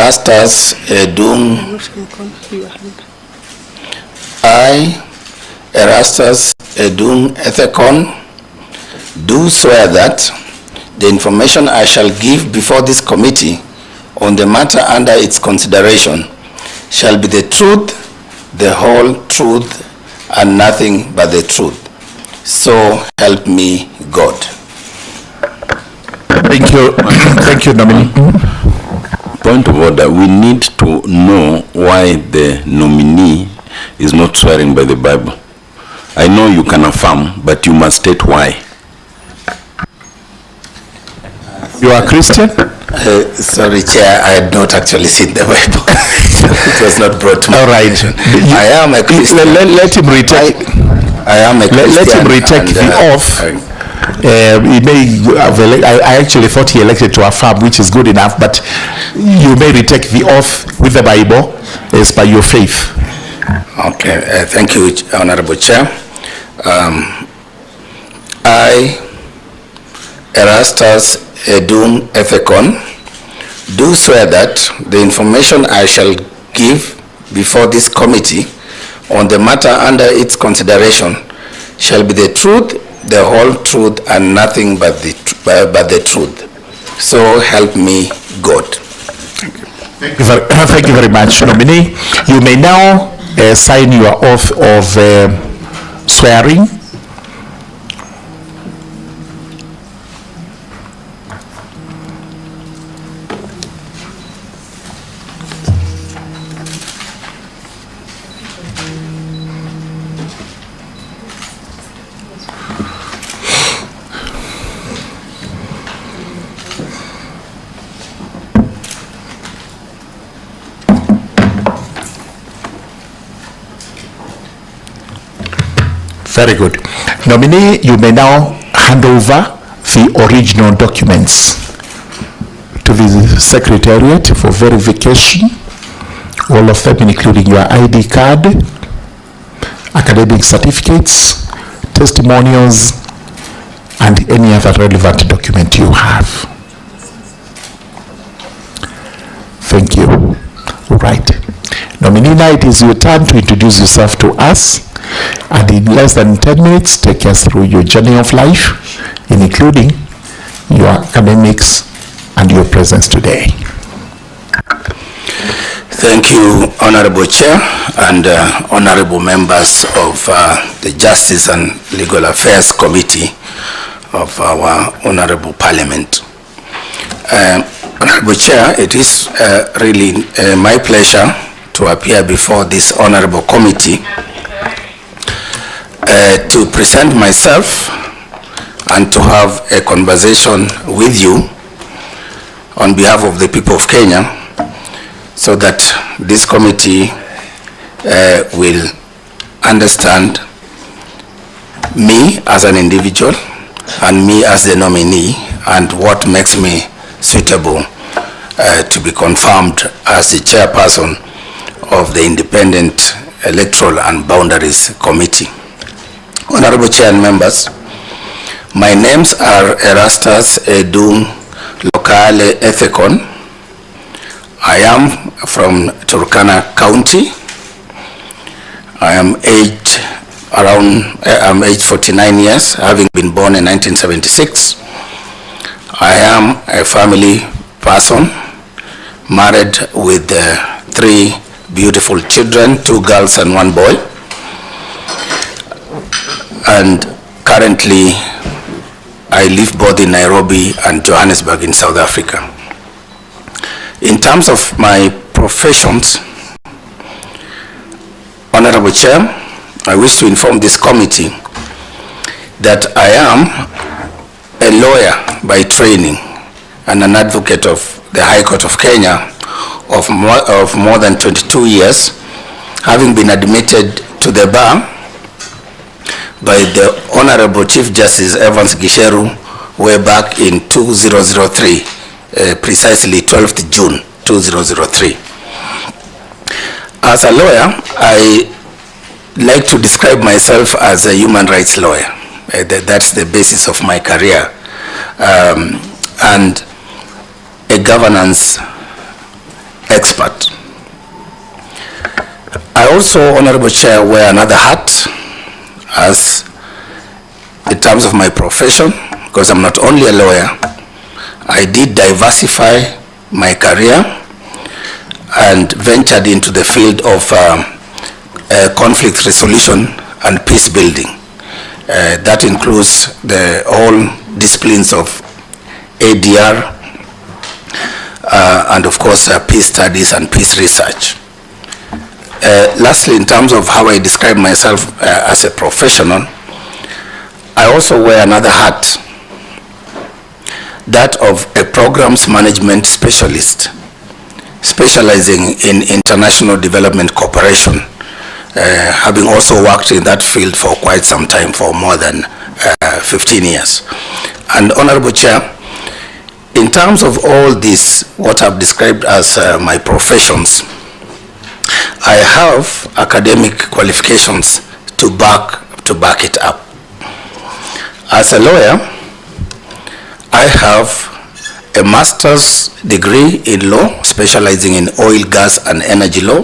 Erastus Edung. I, Erastus Edung Ethekon, do swear that the information I shall give before this committee on the matter under its consideration shall be the truth, the whole truth, and nothing but the truth. So help me God. Thank you. Thank you, Nominee. Point of order, we need to know why the nominee is not swearing by the Bible. I know you can affirm, but you must state why. You are Christian? Sorry, Chair, I had not actually seen the Bible. It was not brought to me. All right. I am a Christian. Let him retake. I am a Christian. Let him retake the oath. He may I actually thought he elected to affirm, which is good enough, but you may retake the oath with the Bible as by your faith. Okay, thank you, Honorable Chair. I, Erastus Edung Ethekon, do swear that the information I shall give before this committee on the matter under its consideration shall be the truth, the whole truth, and nothing but the truth. So help me God. Thank you very much, Nominee. You may now sign your oath of swearing. Very good. Nominee, you may now hand over the original documents to the Secretariat for verification, all of them including your ID card, academic certificates, testimonials, and any other relevant document you have. Thank you. All right. Nominee, now it is your turn to introduce yourself to us, and in less than 10 minutes, take us through your journey of life, including your academics and your presence today. Thank you, Honorable Chair, and honorable members of the Justice and Legal Affairs Committee of our Honorable Parliament. Honorable Chair, it is really my pleasure to appear before this honorable committee to present myself and to have a conversation with you on behalf of the people of Kenya, so that this committee will understand me as an individual and me as the nominee, and what makes me suitable to be confirmed as the chairperson of the Independent Electoral and Boundaries Committee. Honorable Chair and members, my names are Erastus Edung Lokale Ethekon. I am from Turkana County. I am I'm aged 49 years, having been born in 1976. I am a family person, married with 3 beautiful children, 2 girls and 1 boy. And currently I live both in Nairobi and Johannesburg in South Africa. In terms of my professions, Honorable Chair, I wish to inform this committee that I am a lawyer by training and an advocate of the High Court of Kenya of more than 22 years, having been admitted to the bar by the Honorable Chief Justice Evans Gisheru way back in 2003, precisely 12th June 2003. As a lawyer, I like to describe myself as a human rights lawyer. That's the basis of my career, and a governance expert. I also, Honorable Chair, wear another hat as in terms of my profession, because I'm not only a lawyer, I did diversify my career and ventured into the field of conflict resolution and peace building. That includes all disciplines of ADR and of course peace studies and peace research. Lastly, in terms of how I describe myself as a professional, I also wear another hat, that of a programs management specialist, specializing in international development cooperation, having also worked in that field for quite some time, for more than 15 years. And Honorable Chair, in terms of all this, what I've described as my professions, I have academic qualifications to back it up. As a lawyer, I have a master's degree in law, specializing in oil, gas, and energy law,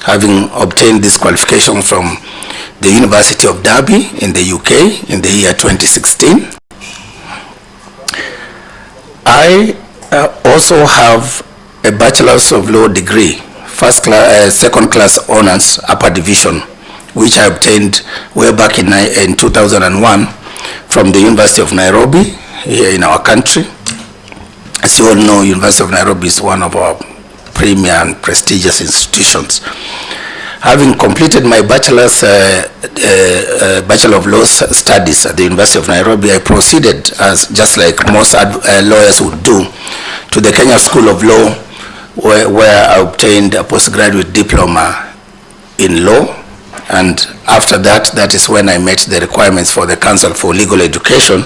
having obtained this qualification from the University of Derby in the UK in the year 2016. I also have a Bachelor's of Law degree, second class honors, upper division, which I obtained way back in 2001 from the University of Nairobi here in our country. As you all know, University of Nairobi is one of our premier and prestigious institutions. Having completed my Bachelor of Law studies at the University of Nairobi, I proceeded, as just like most lawyers would do, to the Kenya School of Law, where I obtained a postgraduate diploma in law. And after that, that is when I met the requirements for the Council for Legal Education,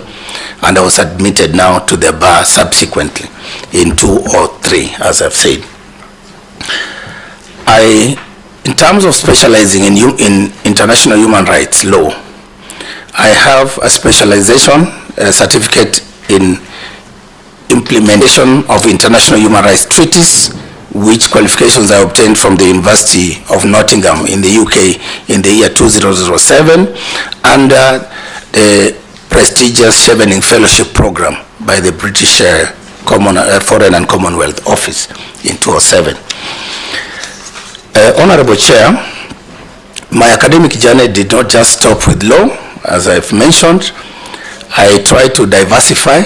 and I was admitted now to the bar subsequently in 2003, as I've said. In terms of specializing in international human rights law, I have a specialization, a certificate in implementation of international human rights treaties, which qualifications I obtained from the University of Nottingham in the UK in the year 2007, under the prestigious Chevening Fellowship Program by the British Foreign and Commonwealth Office in 2007. Honorable Chair, my academic journey did not just stop with law. As I've mentioned, I tried to diversify,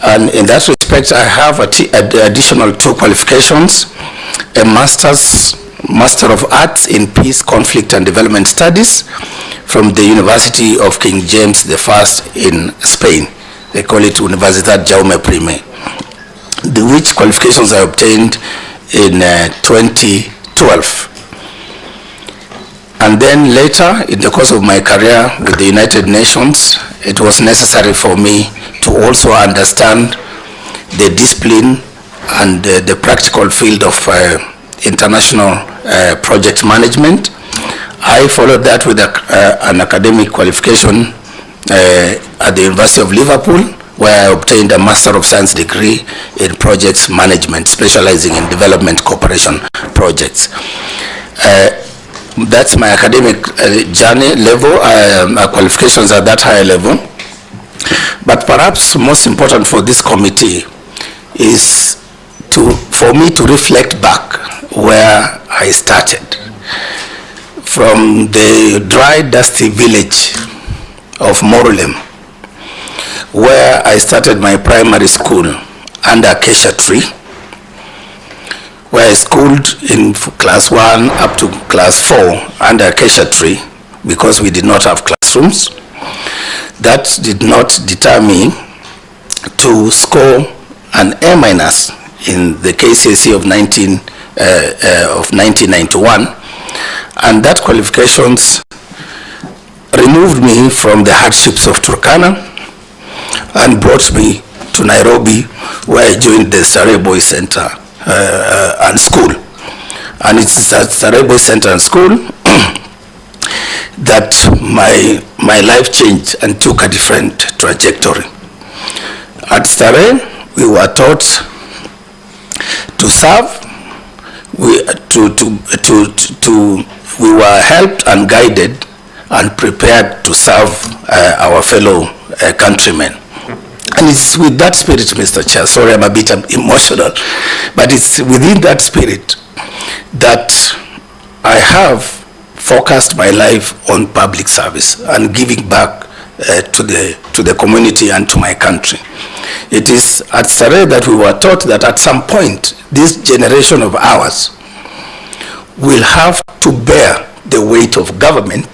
and in that respect I have additional 2 qualifications: a Master of Arts in Peace, Conflict and Development Studies from the University of King James I in Spain. They call it Universidad Jaume I, which qualifications I obtained in 2012. And then later, in the course of my career with the United Nations, it was necessary for me to also understand the discipline and the practical field of international project management. I followed that with an academic qualification at the University of Liverpool, where I obtained a Master of Science degree in projects management, specializing in development cooperation projects. That's my academic journey level, qualifications at that high level. But perhaps most important for this committee is for me to reflect back where I started. From the dry, dusty village of Morulem, where I started my primary school under Acacia Tree, where I schooled in class 1 up to class 4 under Acacia Tree, because we did not have classrooms. That did not deter me to score an A- in the KCSE of 1991, and that qualifications removed me from the hardships of Turkana and brought me to Nairobi, where I joined the Starehe Boys Center and school. And it's at Starehe Boys Center and school that my life changed and took a different trajectory. At Starehe, we were taught to serve, we were helped and guided and prepared to serve our fellow countrymen. And it's with that spirit, Mr. Chair, sorry I'm a bit emotional, but it's within that spirit that I have focused my life on public service and giving back to the community and to my country. It is at Sare that we were taught that at some point, this generation of ours will have to bear the weight of government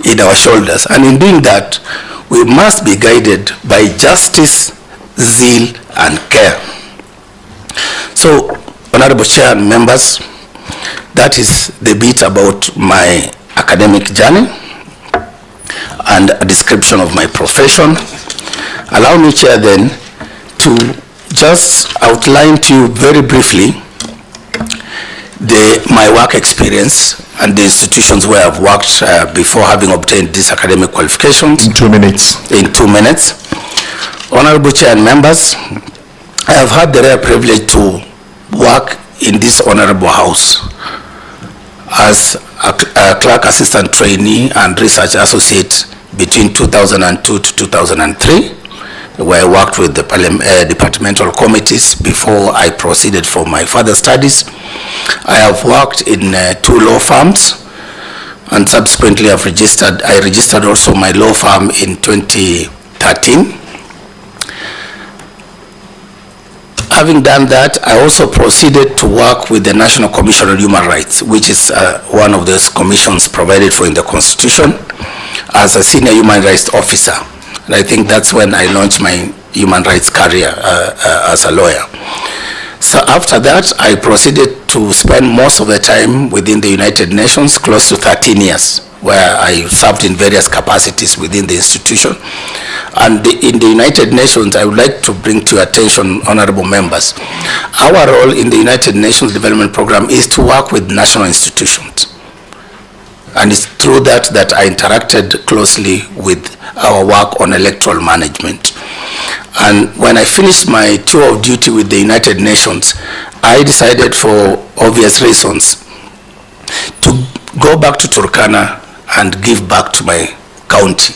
in our shoulders. And in doing that, we must be guided by justice, zeal, and care. So, Honorable Chair and members, that is the bit about my academic journey and a description of my profession. Allow me, Chair, then, to just outline to you very briefly my work experience and the institutions where I've worked before having obtained these academic qualifications. In 2 minutes. In 2 minutes. Honorable Chair and members, I have had the rare privilege to work in this honorable house as a clerk assistant trainee and research associate between 2002 to 2003, where I worked with the departmental committees before I proceeded for my further studies. I have worked in 2 law firms, and subsequently I registered also my law firm in 2013. Having done that, I also proceeded to work with the National Commission on Human Rights, which is one of those commissions provided for in the Constitution, as a senior human rights officer. And I think that's when I launched my human rights career as a lawyer. So after that, I proceeded to spend most of the time within the United Nations, close to 13 years, where I served in various capacities within the institution. And in the United Nations, I would like to bring to your attention, honorable members, our role in the United Nations Development Program is to work with national institutions. And it's through that I interacted closely with our work on electoral management. And when I finished my tour of duty with the United Nations, I decided, for obvious reasons, to go back to Turkana and give back to my county.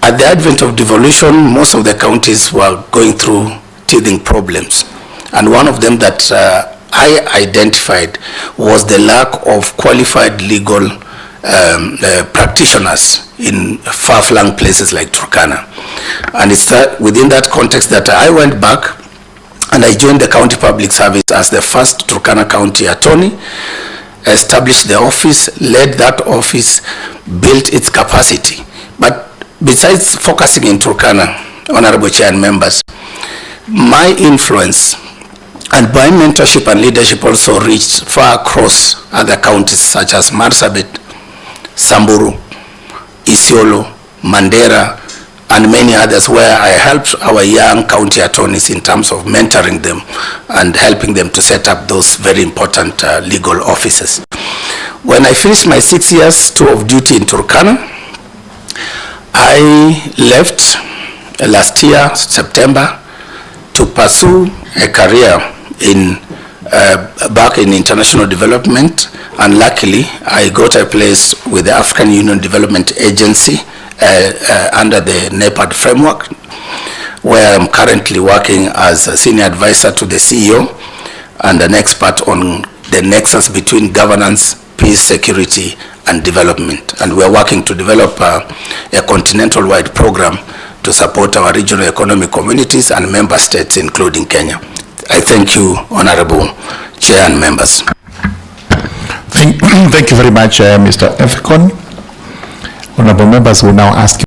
At the advent of devolution, most of the counties were going through teething problems. And one of them that I identified was the lack of qualified legal practitioners in far-flung places like Turkana. And it's within that context that I went back and I joined the county public service as the first Turkana County attorney, established the office, led that office, built its capacity. But besides focusing in Turkana, honorable chair and members, my influence and my mentorship and leadership also reached far across other counties such as Marsabit, Samburu, Isiolo, Mandera, and many others, where I helped our young county attorneys in terms of mentoring them and helping them to set up those very important legal offices. When I finished my 6 years tour of duty in Turkana, I left last year, September, to pursue a career back in international development, and luckily I got a place with the African Union Development Agency under the NEPAD framework, where I'm currently working as a senior advisor to the CEO and an expert on the nexus between governance, peace, security, and development. And we're working to develop a continental-wide program to support our regional economic communities and member states, including Kenya. I thank you, Honorable Chair and members. Thank you very much, Mr. Ethicon. Honorable members will now ask